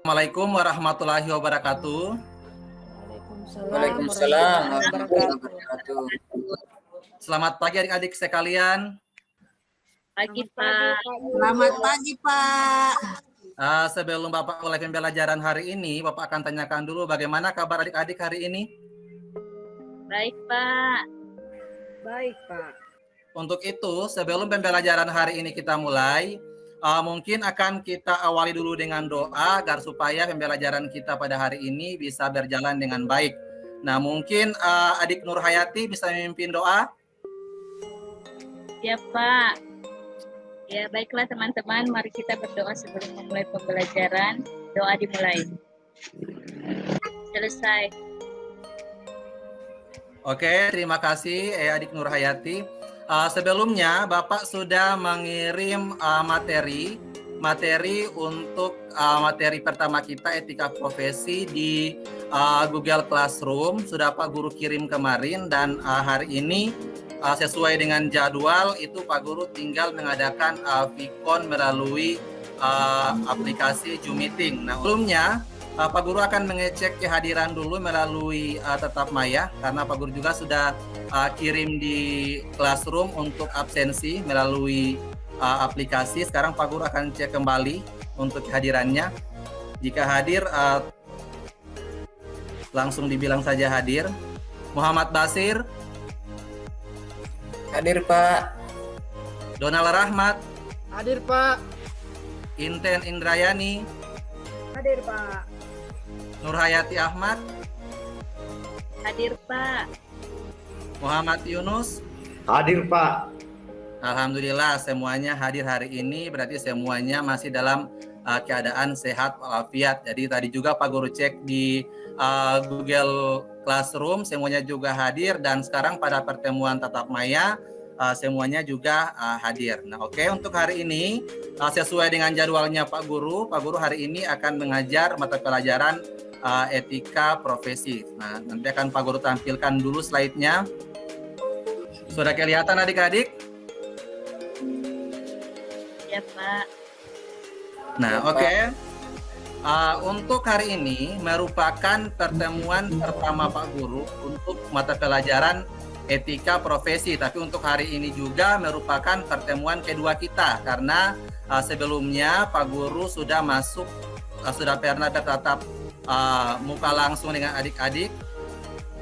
Assalamualaikum warahmatullahi wabarakatuh. Waalaikumsalam warahmatullahi wabarakatuh. Selamat pagi adik-adik sekalian. Pagi Pak. Selamat pagi Pak. Sebelum Bapak mulai pembelajaran hari ini, Bapak akan tanyakan dulu bagaimana kabar adik-adik hari ini? Baik Pak. Baik Pak. Untuk itu, sebelum pembelajaran hari ini kita mulai, mungkin akan kita awali dulu dengan doa agar supaya pembelajaran kita pada hari ini bisa berjalan dengan baik. Nah, mungkin adik Nur Hayati bisa memimpin doa? Ya Pak. Ya baiklah teman-teman, mari kita berdoa sebelum memulai pembelajaran. Doa dimulai. Selesai. Oke, terima kasih adik Nur Hayati. Sebelumnya Bapak sudah mengirim materi untuk materi pertama kita etika profesi di Google Classroom. Sudah Pak Guru kirim kemarin dan hari ini sesuai dengan jadwal itu Pak Guru tinggal mengadakan Vicon melalui aplikasi Zoom Meeting. Nah, sebelumnya Pak Guru akan mengecek kehadiran dulu melalui Tetap Maya karena Pak Guru juga sudah kirim di Classroom untuk absensi melalui aplikasi. Sekarang Pak Guru akan cek kembali untuk kehadirannya. Jika hadir, langsung dibilang saja hadir. Muhammad Basir. Hadir Pak. Donald Rahmat. Hadir Pak. Inten Indrayani. Hadir Pak. Nur Hayati Ahmad. Hadir Pak. Muhammad Yunus. Hadir Pak. Alhamdulillah semuanya hadir hari ini, berarti semuanya masih dalam keadaan sehat walafiat. Jadi tadi juga Pak Guru cek di Google Classroom semuanya juga hadir dan sekarang pada pertemuan tatap maya semuanya juga hadir. Nah, oke, untuk hari ini sesuai dengan jadwalnya Pak Guru hari ini akan mengajar mata pelajaran etika profesi. Nah, nanti akan Pak Guru tampilkan dulu slide-nya. Sudah kelihatan adik-adik? Ya Pak. Nah, oke. Untuk hari ini merupakan pertemuan pertama Pak Guru untuk mata pelajaran etika profesi. Tapi untuk hari ini juga merupakan pertemuan kedua kita karena sebelumnya Pak Guru sudah sudah pernah bertatap muka langsung dengan adik-adik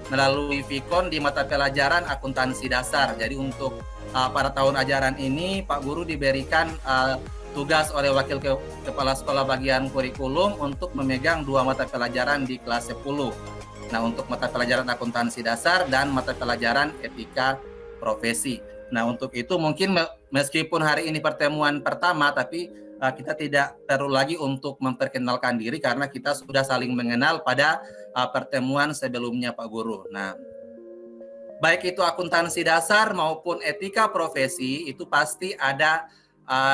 melalui Vicon di mata pelajaran akuntansi dasar. Jadi untuk pada tahun ajaran ini Pak Guru diberikan tugas oleh Wakil Kepala Sekolah Bagian Kurikulum untuk memegang dua mata pelajaran di kelas 10. Nah, untuk mata pelajaran akuntansi dasar dan mata pelajaran etika profesi. Nah, untuk itu mungkin meskipun hari ini pertemuan pertama, tapi kita tidak perlu lagi untuk memperkenalkan diri karena kita sudah saling mengenal pada pertemuan sebelumnya Pak Guru. Nah, baik itu akuntansi dasar maupun etika profesi itu pasti ada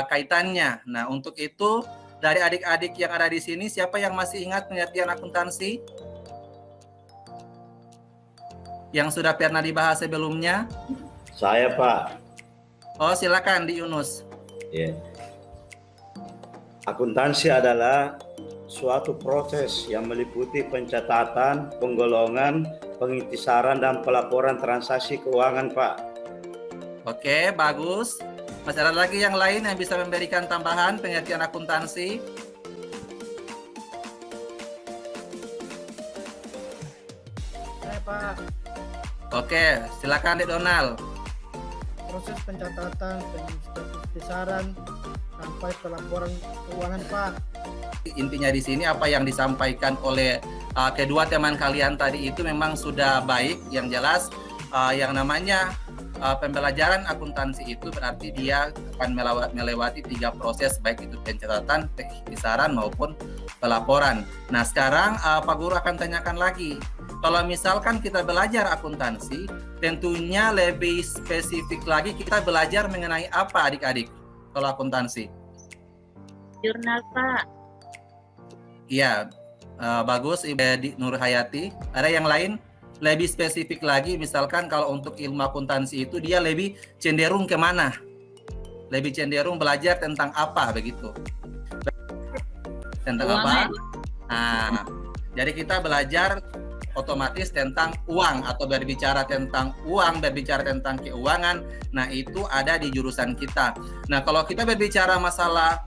kaitannya. Nah, untuk itu dari adik-adik yang ada di sini siapa yang masih ingat pengertian akuntansi? Yang sudah pernah dibahas sebelumnya? Saya Pak. Oh, silakan di Yunus. Ya. Akuntansi adalah suatu proses yang meliputi pencatatan, penggolongan, pengintisaran, dan pelaporan transaksi keuangan, Pak. Oke, bagus. Masih ada lagi yang lain yang bisa memberikan tambahan pengertian akuntansi? Pak. Oke, silakan Dek Donald. Proses pencatatan, pengisaran, sampai pelaporan keuangan Pak. Intinya di sini apa yang disampaikan oleh kedua teman kalian tadi itu memang sudah baik. Yang jelas yang namanya pembelajaran akuntansi itu berarti dia akan melewati 3 proses, baik itu pencatatan, pengisaran maupun pelaporan. Nah, sekarang Pak Guru akan tanyakan lagi. Kalau misalkan kita belajar akuntansi, tentunya lebih spesifik lagi kita belajar mengenai apa adik-adik kalau akuntansi? Jurnal Pak. Iya, bagus Ibu Nur Hayati. Ada yang lain? Lebih spesifik lagi, misalkan kalau untuk ilmu akuntansi itu dia lebih cenderung kemana? Lebih cenderung belajar tentang apa begitu? Tentang Keuangan. apa? Nah, jadi kita belajar otomatis tentang uang atau berbicara tentang uang, berbicara tentang keuangan. Nah, itu ada di jurusan kita. Nah, kalau kita berbicara masalah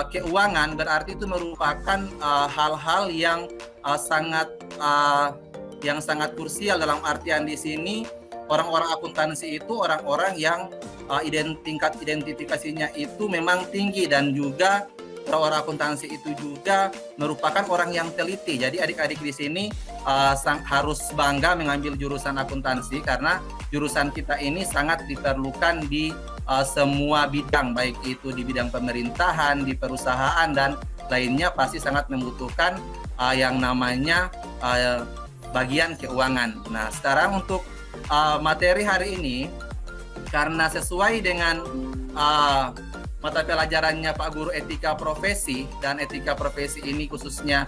keuangan, berarti itu merupakan hal-hal yang sangat krusial. Dalam artian di sini orang-orang akuntansi itu orang-orang yang tingkat identifikasinya itu memang tinggi, dan juga orang akuntansi itu juga merupakan orang yang teliti. Jadi adik-adik di sini harus bangga mengambil jurusan akuntansi, karena jurusan kita ini sangat diperlukan di semua bidang, baik itu di bidang pemerintahan, di perusahaan, dan lainnya pasti sangat membutuhkan yang namanya bagian keuangan. Nah, sekarang untuk materi hari ini, karena sesuai dengan mata pelajarannya Pak Guru Etika Profesi, dan etika profesi ini khususnya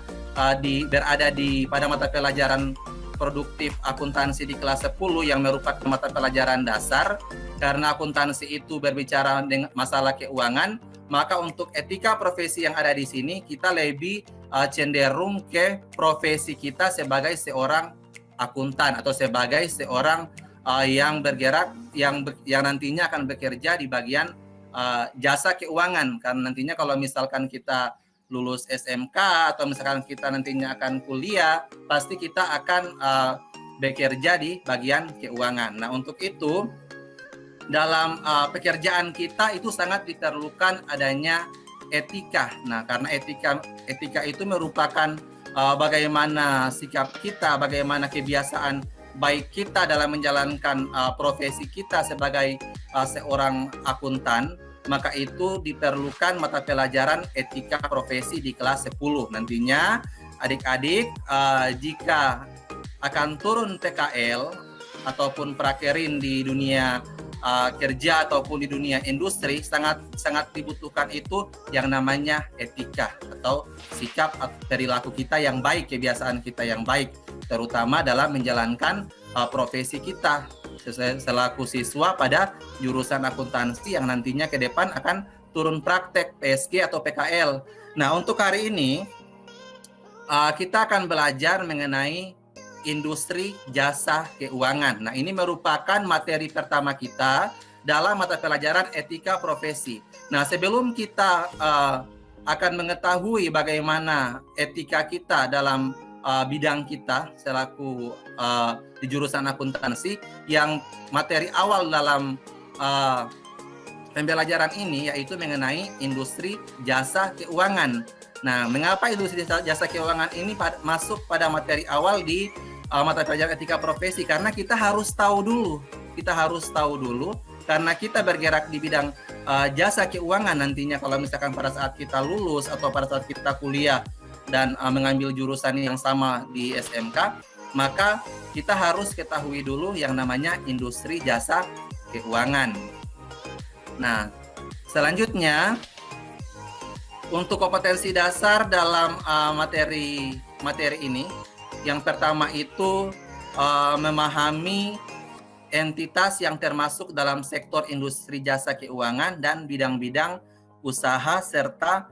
berada pada mata pelajaran produktif akuntansi di kelas 10 yang merupakan mata pelajaran dasar. Karena akuntansi itu berbicara dengan masalah keuangan, maka untuk etika profesi yang ada di sini kita lebih cenderung ke profesi kita sebagai seorang akuntan atau sebagai seorang yang bergerak yang nantinya akan bekerja di bagian jasa keuangan. Karena nantinya kalau misalkan kita lulus SMK atau misalkan kita nantinya akan kuliah, pasti kita akan bekerja di bagian keuangan. Nah, untuk itu dalam pekerjaan kita itu sangat diperlukan adanya etika. Nah, karena etika itu merupakan bagaimana sikap kita, bagaimana kebiasaan baik kita dalam menjalankan profesi kita sebagai seorang akuntan, maka itu diperlukan mata pelajaran etika profesi di kelas 10. Nantinya adik-adik jika akan turun PKL ataupun prakerin di dunia kerja ataupun di dunia industri, sangat dibutuhkan itu yang namanya etika atau sikap perilaku kita yang baik, kebiasaan kita yang baik, terutama dalam menjalankan profesi kita selaku siswa pada jurusan akuntansi yang nantinya ke depan akan turun praktek PSG atau PKL. Nah, untuk hari ini kita akan belajar mengenai industri jasa keuangan. Nah, ini merupakan materi pertama kita dalam mata pelajaran etika profesi. Nah, sebelum kita akan mengetahui bagaimana etika kita dalam bidang kita selaku di jurusan akuntansi, yang materi awal dalam pembelajaran ini yaitu mengenai industri jasa keuangan. Nah, mengapa industri jasa keuangan ini masuk pada materi awal di mata pelajaran etika profesi? Karena kita harus tahu dulu, karena kita bergerak di bidang jasa keuangan nantinya kalau misalkan pada saat kita lulus atau pada saat kita kuliah dan mengambil jurusan yang sama di SMK, maka kita harus ketahui dulu yang namanya industri jasa keuangan. Nah, selanjutnya untuk kompetensi dasar dalam materi ini, yang pertama itu memahami entitas yang termasuk dalam sektor industri jasa keuangan dan bidang-bidang usaha serta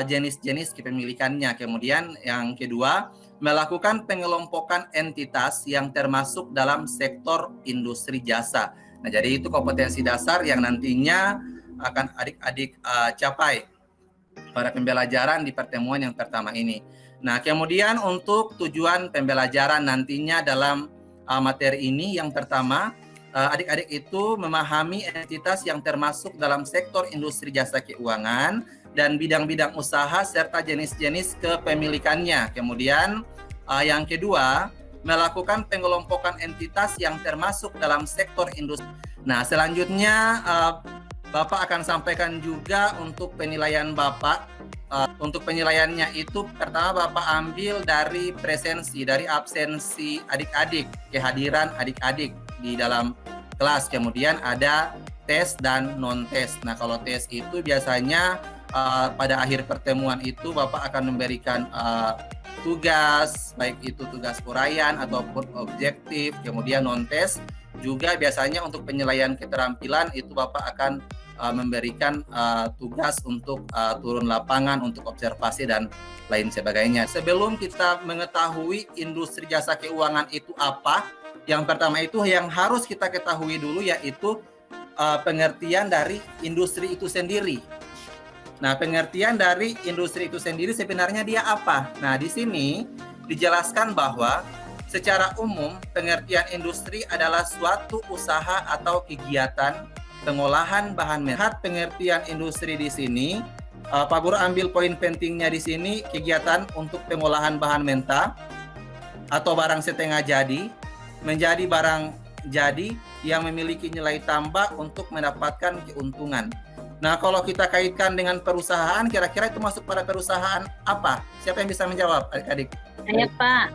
jenis-jenis kepemilikannya. Kemudian yang kedua, melakukan pengelompokan entitas yang termasuk dalam sektor industri jasa. Nah, jadi itu kompetensi dasar yang nantinya akan adik-adik capai pada pembelajaran di pertemuan yang pertama ini. Nah, kemudian untuk tujuan pembelajaran nantinya dalam materi ini, yang pertama, adik-adik itu memahami entitas yang termasuk dalam sektor industri jasa keuangan dan bidang-bidang usaha serta jenis-jenis kepemilikannya. Kemudian yang kedua, melakukan pengelompokan entitas yang termasuk dalam sektor industri. Nah, selanjutnya Bapak akan sampaikan juga untuk penilaian Bapak. Untuk penilaiannya itu pertama Bapak ambil dari presensi, dari absensi adik-adik, kehadiran adik-adik di dalam kelas. Kemudian ada tes dan non-tes. Nah, kalau tes itu biasanya pada akhir pertemuan itu Bapak akan memberikan tugas, baik itu tugas uraian ataupun objektif. Kemudian non-tes juga biasanya untuk penilaian keterampilan itu Bapak akan memberikan tugas untuk turun lapangan, untuk observasi dan lain sebagainya. Sebelum kita mengetahui industri jasa keuangan itu apa, yang pertama itu yang harus kita ketahui dulu yaitu pengertian dari industri itu sendiri. Nah, pengertian dari industri itu sendiri sebenarnya dia apa? Nah, di sini dijelaskan bahwa secara umum pengertian industri adalah suatu usaha atau kegiatan pengolahan bahan mentah. Pengertian industri di sini, Pak Guru ambil poin pentingnya di sini, kegiatan untuk pengolahan bahan mentah atau barang setengah jadi menjadi barang jadi yang memiliki nilai tambah untuk mendapatkan keuntungan. Nah, kalau kita kaitkan dengan perusahaan, kira-kira itu masuk pada perusahaan apa? Siapa yang bisa menjawab, adik-adik? Saya Pak.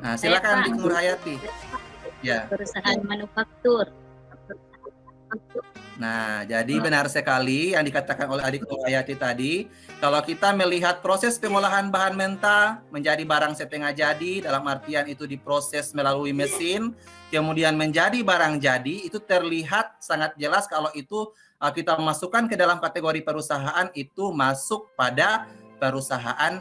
Nah, silakan Pak. Dik Nurhayati. Ya. Perusahaan manufaktur. Nah, jadi benar sekali yang dikatakan oleh adik Nurhayati tadi. Kalau kita melihat proses pengolahan bahan mentah menjadi barang setengah jadi, dalam artian itu diproses melalui mesin, kemudian menjadi barang jadi, itu terlihat sangat jelas kalau itu kita masukkan ke dalam kategori perusahaan, itu masuk pada perusahaan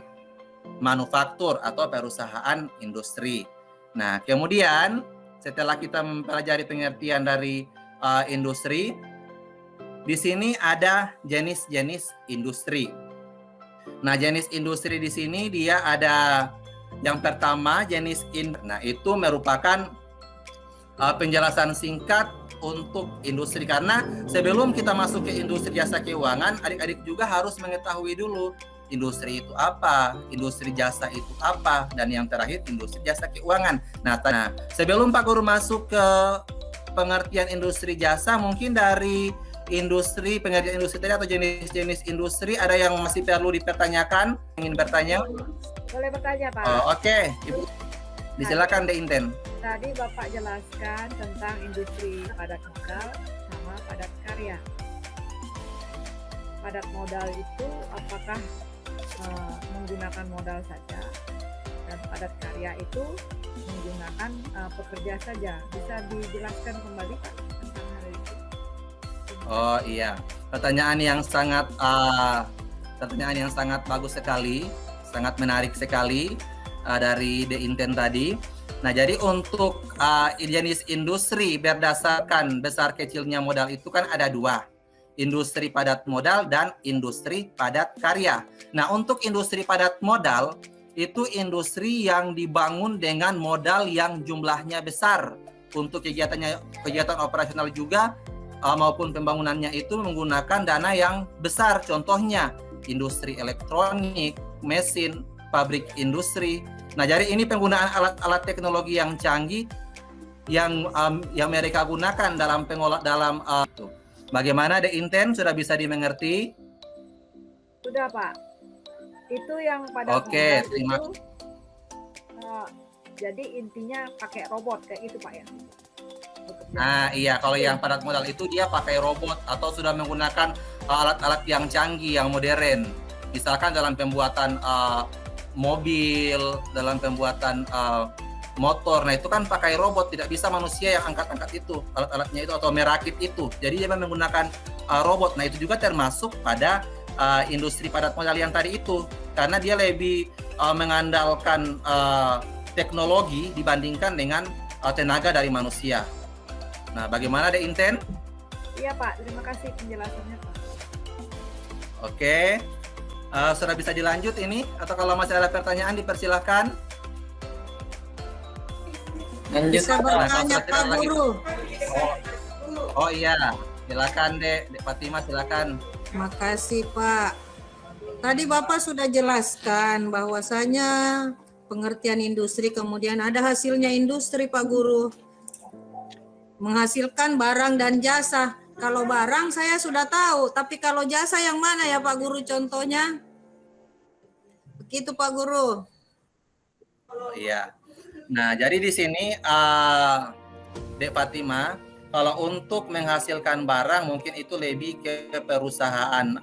manufaktur atau perusahaan industri. Nah, kemudian setelah kita mempelajari pengertian dari industri, di sini ada jenis-jenis industri. Nah, jenis industri di sini dia ada yang pertama jenis Nah, itu merupakan penjelasan singkat untuk industri, karena sebelum kita masuk ke industri jasa keuangan, adik-adik juga harus mengetahui dulu industri itu apa, industri jasa itu apa, dan yang terakhir industri jasa keuangan. Nah, sebelum Pak Guru masuk ke pengertian industri jasa, mungkin dari pengertian industri tadi atau jenis-jenis industri ada yang masih perlu dipertanyakan? Ingin bertanya? Boleh bertanya, Pak? Oke. Ibu, disilakan De Inten. Tadi Bapak jelaskan tentang industri padat modal sama padat karya. Padat modal itu apakah menggunakan modal saja, dan padat karya itu menggunakan pekerja saja. Bisa dijelaskan kembali, Pak, tentang hal itu? Oh iya, pertanyaan yang sangat bagus sekali, sangat menarik sekali dari De Inten tadi. Nah, jadi untuk jenis industri berdasarkan besar kecilnya modal itu kan ada dua, industri padat modal dan industri padat karya. Nah, untuk industri padat modal itu industri yang dibangun dengan modal yang jumlahnya besar. Untuk kegiatan operasional juga maupun pembangunannya itu menggunakan dana yang besar. Contohnya industri elektronik, mesin, pabrik industri. Nah, jadi ini penggunaan alat-alat teknologi yang canggih yang mereka gunakan dalam itu. Bagaimana De Inten, sudah bisa dimengerti? Sudah, Pak. Itu yang padat Oke, modal terima itu, jadi intinya pakai robot kayak itu, Pak, ya? Nah, iya, kalau yang padat modal itu dia pakai robot atau sudah menggunakan alat-alat yang canggih, yang modern. Misalkan dalam pembuatan mobil, dalam pembuatan motor. Nah, itu kan pakai robot, tidak bisa manusia yang angkat-angkat itu, alat-alatnya itu atau merakit itu. Jadi dia menggunakan robot. Nah, itu juga termasuk pada industri padat modal yang tadi itu, karena dia lebih mengandalkan teknologi dibandingkan dengan tenaga dari manusia. Nah, bagaimana De Inten? Iya, Pak. Terima kasih penjelasannya, Pak. Oke. Sudah bisa dilanjut ini? Atau kalau masih ada pertanyaan dipersilahkan. Lanjut. Bisa bertanya, Pak Guru. Oh iya, silakan Dek Fatima, silakan. Makasih, Pak. Tadi Bapak sudah jelaskan bahwasanya pengertian industri, kemudian ada hasilnya industri, Pak Guru. Menghasilkan barang dan jasa. Kalau barang saya sudah tahu, tapi kalau jasa yang mana ya, Pak Guru, contohnya? Begitu, Pak Guru. Iya. Nah, jadi di sini Dek Fatima, kalau untuk menghasilkan barang mungkin itu lebih ke perusahaan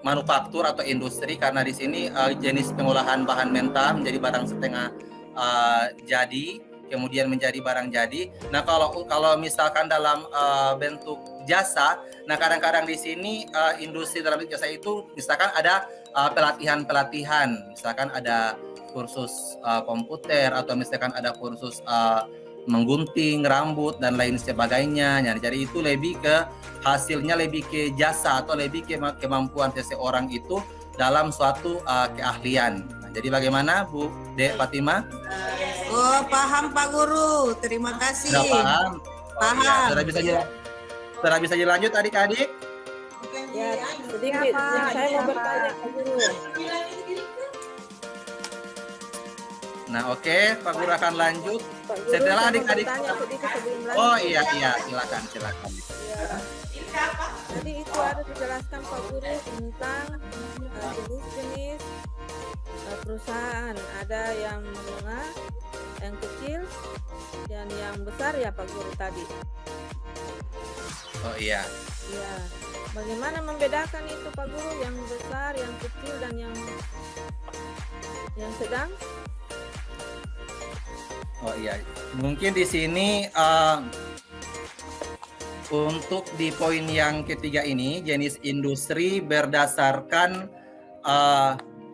manufaktur atau industri, karena di sini jenis pengolahan bahan mentah menjadi barang setengah jadi. kemudian menjadi barang jadi. Nah, kalau misalkan dalam bentuk jasa, nah kadang-kadang di sini industri dalam bentuk jasa itu misalkan ada pelatihan-pelatihan, misalkan ada kursus komputer atau misalkan ada kursus menggunting rambut dan lain sebagainya. Nah, jadi itu lebih ke hasilnya lebih ke jasa atau lebih ke kemampuan seseorang itu dalam suatu keahlian. Nah, jadi bagaimana Bu Dek Fatima? Oh, paham Pak Guru. Terima kasih. Sudah paham? Paham. Sudah bisa dilanjut adik-adik? Ya, sedikit. Saya mau bertanya Pak Guru. Nah, oke, Pak Guru akan lanjut. Pak Guru, Setelah saya mau adik-adik. bertanya sedikit sebelum lanjut. Oh iya, silakan. Ya. Jadi itu ada dijelaskan Pak Guru tentang jenis-jenis perusahaan. Ada yang menengah, yang kecil, dan yang besar ya Pak Guru tadi. Oh iya. Ya. Bagaimana membedakan itu Pak Guru, yang besar, yang kecil, dan yang sedang? Oh iya. Mungkin di sini untuk di poin yang ketiga ini, jenis industri berdasarkan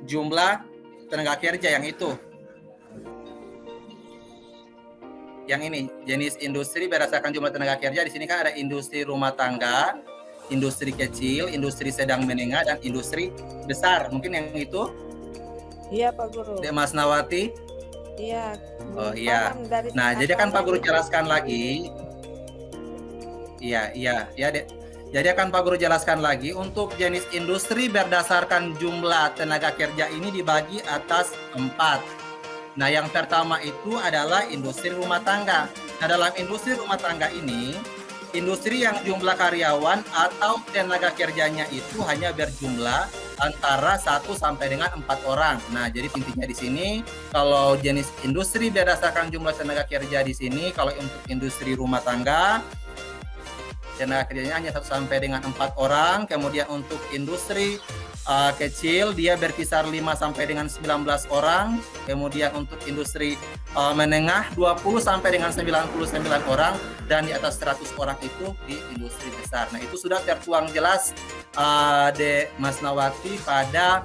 jumlah tenaga kerja yang itu. Yang ini, jenis industri berdasarkan jumlah tenaga kerja. Di sini kan ada industri rumah tangga, industri kecil, industri sedang menengah, dan industri besar. Mungkin yang itu? Iya Pak Guru. Dek Mas Nawati? Iya. Oh iya. Dari Nah, jadi kan Pak Guru jelaskan lagi. Iya, Dek. Jadi akan Pak Guru jelaskan lagi, untuk jenis industri berdasarkan jumlah tenaga kerja ini dibagi atas 4. Nah, yang pertama itu adalah industri rumah tangga. Nah, dalam industri rumah tangga ini, industri yang jumlah karyawan atau tenaga kerjanya itu hanya berjumlah antara 1 sampai dengan 4 orang. Nah, jadi intinya di sini kalau jenis industri berdasarkan jumlah tenaga kerja di sini, kalau untuk industri rumah tangga tenaga kerjanya hanya 1 sampai dengan 4 orang. Kemudian untuk industri kecil dia berkisar 5 sampai dengan 19 orang. Kemudian untuk industri menengah 20 sampai dengan 99 orang, dan di atas 100 orang itu di industri besar. Nah, itu sudah tertuang jelas De Mas Nawati pada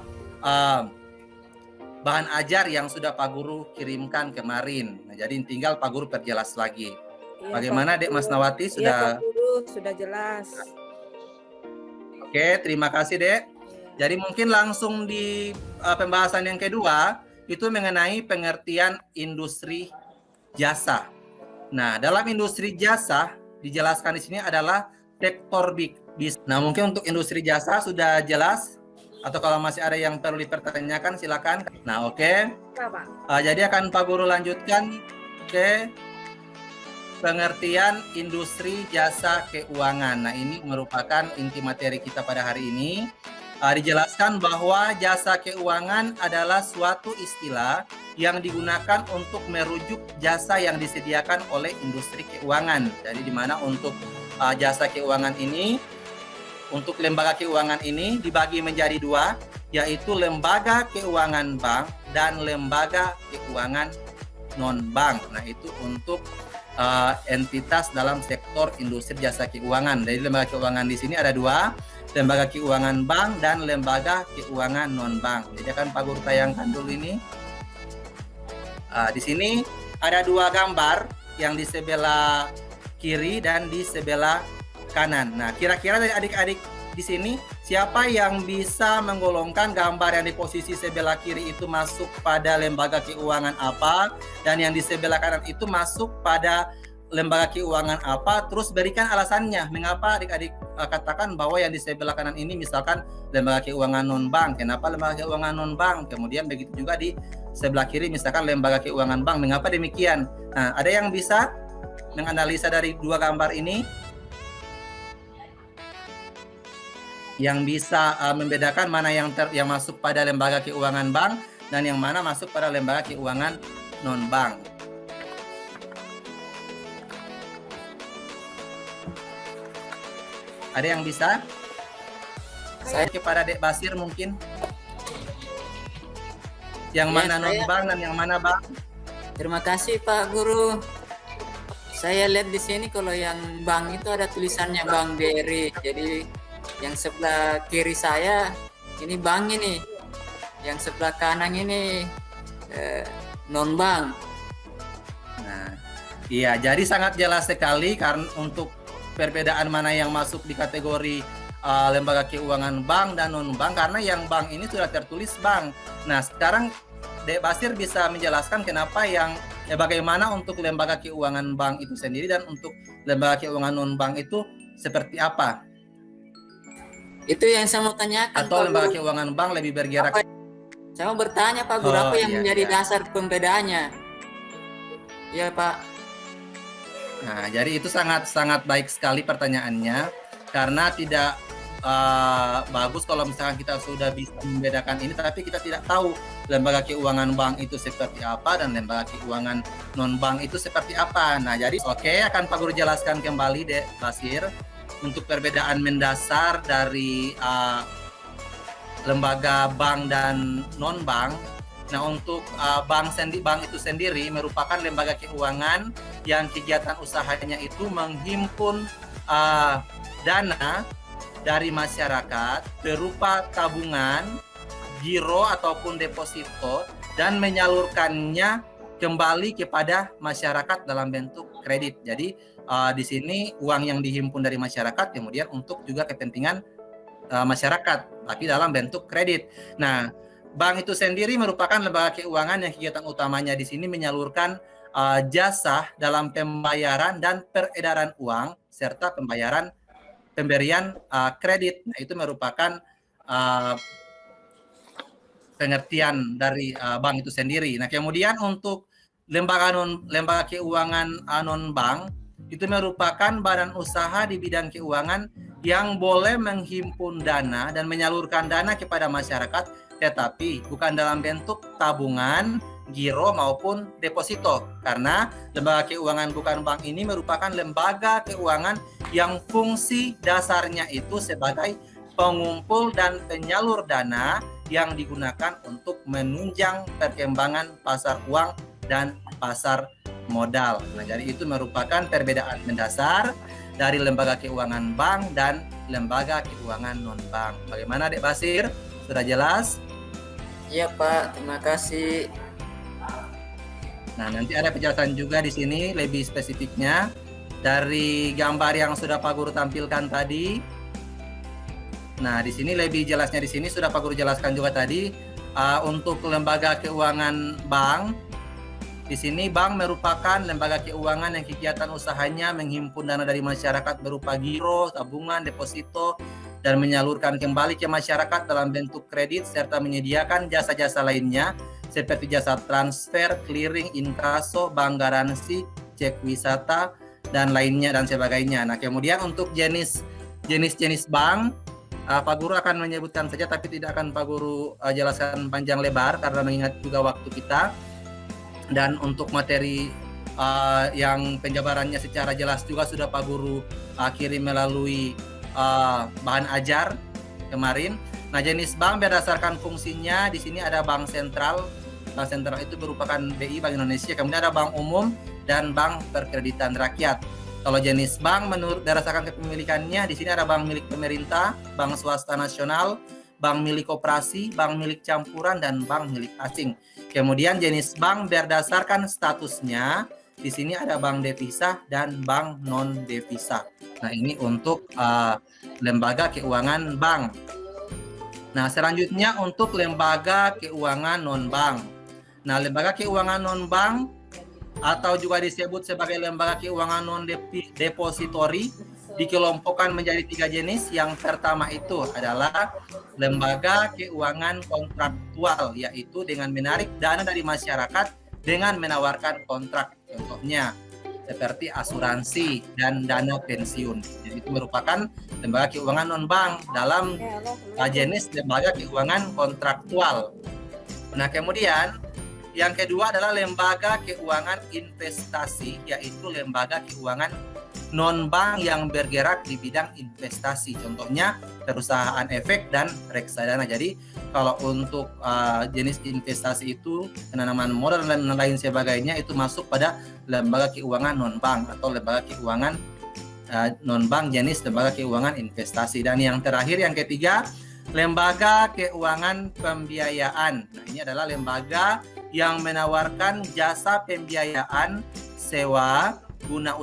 bahan ajar yang sudah Pak Guru kirimkan kemarin. Nah, jadi tinggal Pak Guru perjelas lagi. Iya, Bagaimana Dek Mas Nawati, Iya sudah? Pak Guru, sudah jelas. Oke, terima kasih Dek. Jadi mungkin langsung di pembahasan yang kedua itu mengenai pengertian industri jasa. Nah, dalam industri jasa dijelaskan di sini adalah sektor bisnis. Nah, mungkin untuk industri jasa sudah jelas, atau kalau masih ada yang perlu dipertanyakan silakan. Nah, oke. Jadi akan Pak Guru lanjutkan ke pengertian industri jasa keuangan. Nah, ini merupakan inti materi kita pada hari ini. Dijelaskan bahwa jasa keuangan adalah suatu istilah yang digunakan untuk merujuk jasa yang disediakan oleh industri keuangan. Jadi di mana untuk jasa keuangan ini, untuk lembaga keuangan ini dibagi menjadi 2, yaitu lembaga keuangan bank dan lembaga keuangan non-bank. Nah, itu untuk entitas dalam sektor industri jasa keuangan. Jadi lembaga keuangan di sini ada 2, lembaga keuangan bank dan lembaga keuangan non-bank. Jadi akan Pak Guru tayangkan dulu ini. Di sini ada 2 gambar, yang di sebelah kiri dan di sebelah kanan. Nah, kira-kira dari adik-adik di sini siapa yang bisa menggolongkan gambar yang di posisi sebelah kiri itu masuk pada lembaga keuangan apa, dan yang di sebelah kanan itu masuk pada lembaga keuangan apa, terus berikan alasannya mengapa adik-adik katakan bahwa yang di sebelah kanan ini misalkan lembaga keuangan non-bank, kenapa lembaga keuangan non-bank, kemudian begitu juga di sebelah kiri misalkan lembaga keuangan bank, mengapa demikian. Nah, ada yang bisa menganalisa dari 2 gambar ini, yang bisa membedakan mana yang masuk pada lembaga keuangan bank dan yang mana masuk pada lembaga keuangan non-bank. Ada yang bisa? Saya kepada Dek Basir mungkin. Yang mana non-bank dan yang mana bank? Terima kasih Pak Guru. Saya lihat di sini kalau yang bank itu ada tulisannya Bank BRI. Jadi yang sebelah kiri saya ini bank ini. Yang sebelah kanan ini non bank. Nah, iya, jadi sangat jelas sekali karena untuk perbedaan mana yang masuk di kategori lembaga keuangan bank dan non bank, karena yang bank ini sudah tertulis bank. Nah, sekarang Dek Basir bisa menjelaskan kenapa bagaimana untuk lembaga keuangan bank itu sendiri dan untuk lembaga keuangan non bank itu seperti apa? Itu yang saya mau tanyakan. Atau Pak lembaga Guru. keuangan bank lebih bergerak? Saya mau bertanya Pak Guru, apa yang menjadi dasar pembedaannya? Iya Pak. Nah, jadi itu sangat baik sekali pertanyaannya, karena tidak bagus kalau misalkan kita sudah bisa membedakan ini, tapi kita tidak tahu lembaga keuangan bank itu seperti apa dan lembaga keuangan non bank itu seperti apa. Nah, jadi akan Pak Guru jelaskan kembali Dek Basir untuk perbedaan mendasar dari lembaga bank dan non bank. Nah, untuk bank itu sendiri merupakan lembaga keuangan yang kegiatan usahanya itu menghimpun dana dari masyarakat berupa tabungan, giro ataupun deposito, dan menyalurkannya kembali kepada masyarakat dalam bentuk kredit. Jadi di sini uang yang dihimpun dari masyarakat kemudian untuk juga kepentingan masyarakat, tapi dalam bentuk kredit. Nah, bank itu sendiri merupakan lembaga keuangan yang kegiatan utamanya di sini menyalurkan jasa dalam pembayaran dan peredaran uang serta pemberian kredit. Nah, itu merupakan pengertian dari bank itu sendiri. Nah, kemudian untuk lembaga keuangan non bank itu merupakan badan usaha di bidang keuangan yang boleh menghimpun dana dan menyalurkan dana kepada masyarakat, tetapi bukan dalam bentuk tabungan, giro maupun deposito, karena lembaga keuangan bukan bank ini merupakan lembaga keuangan yang fungsi dasarnya itu sebagai pengumpul dan penyalur dana yang digunakan untuk menunjang perkembangan pasar uang dan pasar modal. Nah, jadi itu merupakan perbedaan mendasar dari lembaga keuangan bank dan lembaga keuangan non bank. Bagaimana Dek Basir? Sudah jelas? Iya Pak, terima kasih. Nah, nanti ada penjelasan juga di sini lebih spesifiknya dari gambar yang sudah Pak Guru tampilkan tadi. Nah, di sini lebih jelasnya di sini sudah Pak Guru jelaskan juga tadi untuk lembaga keuangan bank. Di sini bank merupakan lembaga keuangan yang kegiatan usahanya menghimpun dana dari masyarakat berupa giro, tabungan, deposito, dan menyalurkan kembali ke masyarakat dalam bentuk kredit serta menyediakan jasa-jasa lainnya seperti jasa transfer, clearing, inkaso, bank garansi, cek wisata, dan lainnya dan sebagainya. Nah, kemudian untuk jenis bank, Pak Guru akan menyebutkan saja, tapi tidak akan Pak Guru jelaskan panjang lebar karena mengingat juga waktu kita. Dan untuk materi yang penjabarannya secara jelas juga sudah Pak Guru kirim melalui bahan ajar kemarin. Nah, jenis bank berdasarkan fungsinya di sini ada bank sentral. Bank sentral itu merupakan BI, Bank Indonesia. Kemudian ada bank umum dan bank perkreditan rakyat. Kalau jenis bank menurut berdasarkan kepemilikannya di sini ada bank milik pemerintah, bank swasta nasional, bank milik koperasi, bank milik campuran, dan bank milik asing. Kemudian jenis bank berdasarkan statusnya di sini ada bank devisa dan bank non devisa. Nah, ini untuk lembaga keuangan bank. Nah, selanjutnya untuk lembaga keuangan non bank. Nah, lembaga keuangan non bank atau juga disebut sebagai lembaga keuangan non depository dikelompokkan menjadi 3 jenis. Yang pertama itu adalah lembaga keuangan kontraktual, yaitu dengan menarik dana dari masyarakat dengan menawarkan kontrak. Contohnya seperti asuransi dan dana pensiun. Jadi itu merupakan lembaga keuangan non bank dalam jenis lembaga keuangan kontraktual. Nah, kemudian yang kedua adalah lembaga keuangan investasi, yaitu lembaga keuangan non-bank yang bergerak di bidang investasi. Contohnya perusahaan efek dan reksadana. Jadi kalau untuk jenis investasi itu penanaman modal dan lain sebagainya itu masuk pada lembaga keuangan non-bank atau lembaga keuangan non-bank jenis lembaga keuangan investasi. Dan yang terakhir, yang ketiga, lembaga keuangan pembiayaan. Nah, ini adalah lembaga yang menawarkan jasa pembiayaan sewa guna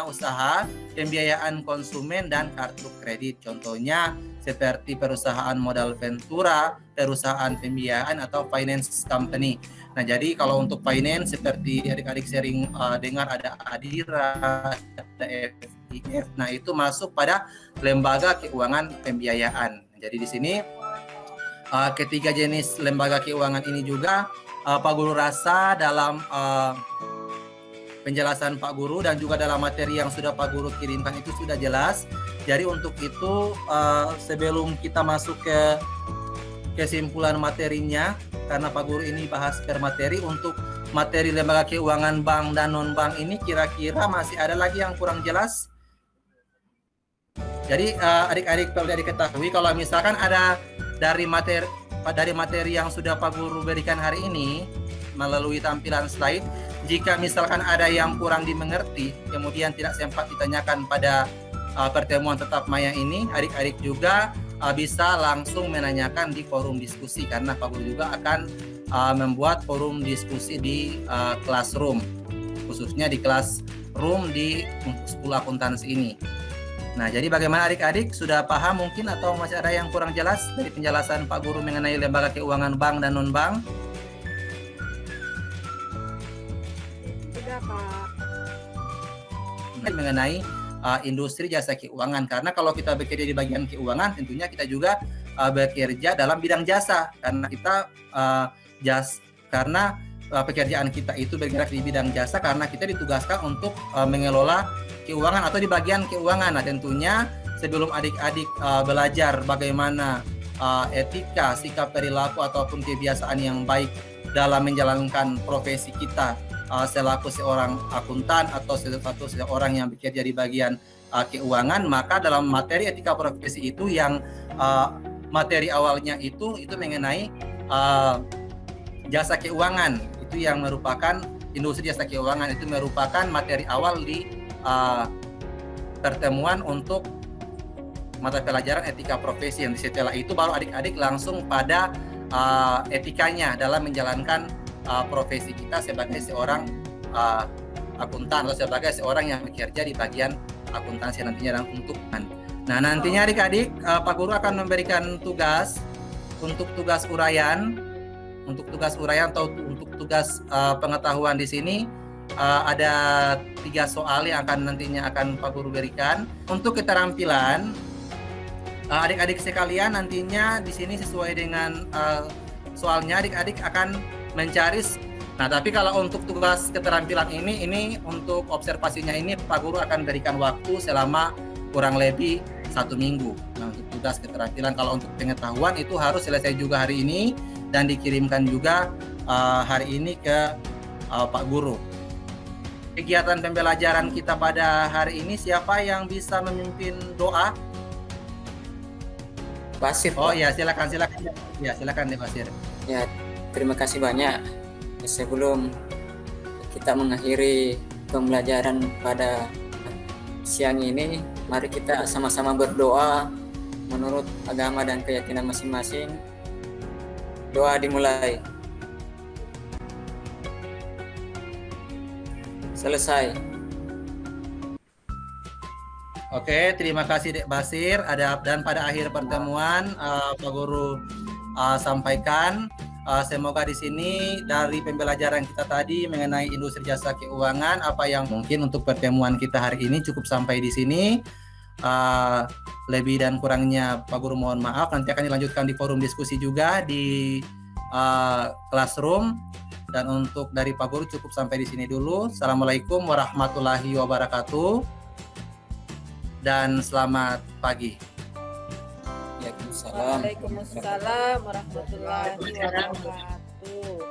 usaha, pembiayaan konsumen dan kartu kredit. Contohnya seperti perusahaan modal ventura, perusahaan pembiayaan atau finance company. Nah, jadi kalau untuk finance seperti adik-adik sering dengar ada Adira, ada FIF. Nah, itu masuk pada lembaga keuangan pembiayaan. Jadi di sini ketiga jenis lembaga keuangan ini juga Pak Guru rasa dalam penjelasan Pak Guru dan juga dalam materi yang sudah Pak Guru kirimkan itu sudah jelas. Jadi untuk itu sebelum kita masuk ke kesimpulan materinya, karena Pak Guru ini bahas per materi, untuk materi lembaga keuangan bank dan non-bank ini kira-kira masih ada lagi yang kurang jelas? Jadi adik-adik perlu diketahui kalau misalkan ada dari materi yang sudah Pak Guru berikan hari ini melalui tampilan slide, jika misalkan ada yang kurang dimengerti, kemudian tidak sempat ditanyakan pada pertemuan tatap maya ini, adik-adik juga bisa langsung menanyakan di forum diskusi, karena Pak Guru juga akan membuat forum diskusi di classroom, khususnya di classroom di 10 akuntansi ini. Nah, jadi bagaimana adik-adik, sudah paham mungkin atau masih ada yang kurang jelas dari penjelasan Pak Guru mengenai lembaga keuangan bank dan non-bank? Sudah, Pak. Mengenai industri jasa keuangan, karena kalau kita bekerja di bagian keuangan, tentunya kita juga bekerja dalam bidang jasa, karena kita pekerjaan kita itu bergerak di bidang jasa karena kita ditugaskan untuk mengelola keuangan atau di bagian keuangan. Nah, tentunya sebelum adik-adik belajar bagaimana etika, sikap perilaku ataupun kebiasaan yang baik dalam menjalankan profesi kita selaku seorang akuntan atau seorang yang bekerja di bagian keuangan, maka dalam materi etika profesi itu yang materi awalnya itu mengenai jasa keuangan, itu yang merupakan industri jasa keuangan, itu merupakan materi awal di pertemuan untuk mata pelajaran etika profesi. Yang setelah itu baru adik-adik langsung pada etikanya dalam menjalankan profesi kita sebagai seorang akuntan atau sebagai seorang yang bekerja di bagian akuntansi nantinya untuk. Nah, nantinya adik-adik Pak Guru akan memberikan tugas untuk tugas uraian atau untuk tugas pengetahuan di sini. Ada 3 soal yang nantinya akan Pak Guru berikan. Untuk keterampilan adik-adik sekalian, nantinya di sini sesuai dengan soalnya adik-adik akan mencari. Nah, tapi kalau untuk tugas keterampilan ini untuk observasinya ini Pak Guru akan berikan waktu selama kurang lebih 1 minggu. Nah, untuk tugas keterampilan, kalau untuk pengetahuan itu harus selesai juga hari ini dan dikirimkan juga hari ini ke Pak Guru. Kegiatan pembelajaran kita pada hari ini, siapa yang bisa memimpin doa? Basir. Oh ya, silakan. Ya, silakan deh Basir. Ya, terima kasih banyak. Sebelum kita mengakhiri pembelajaran pada siang ini, mari kita sama-sama berdoa menurut agama dan keyakinan masing-masing. Doa dimulai. Selesai. Oke, terima kasih Dek Basir. Dan pada akhir pertemuan Pak Guru sampaikan semoga di sini dari pembelajaran kita tadi mengenai industri jasa keuangan, apa yang mungkin untuk pertemuan kita hari ini cukup sampai di sini. Lebih dan kurangnya Pak Guru mohon maaf. Nanti akan dilanjutkan di forum diskusi juga di classroom. Dan untuk dari Pak Guru cukup sampai di sini dulu. Assalamualaikum warahmatullahi wabarakatuh. Dan selamat pagi. Waalaikumsalam. Waalaikumsalam warahmatullahi wabarakatuh.